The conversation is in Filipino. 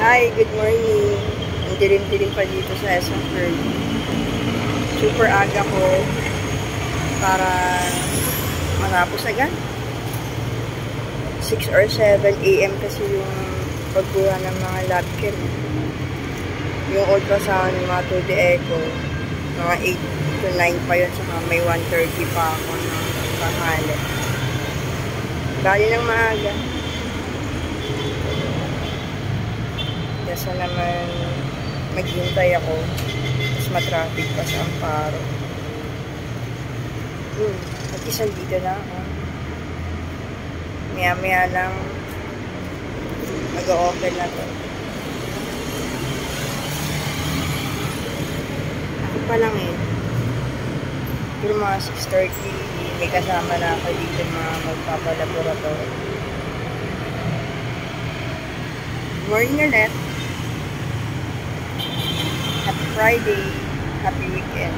Hi, good morning. Ang dilim-dilim pa dito sa SM Curve. Super aga ko para matapos agad. 6 or 7 AM kasi yung pagkuha ng mga lab chem. Yung ultrasound, yung mga 2D echo, mga 8 to 9 pa yun, saka may 1:30 pa ako ng tanghali. Bali ng maaga. Kasi naman maghintay ako, tapos matraffic pa sa Amparo. Mag-isang dito na ako. Maya-maya lang mag-o-open na to. Ako pa lang eh. Pero mga 6:30, may kasama na ako dito mga magpapalaboratory. Morning ulit. Happy Friday. Happy weekend.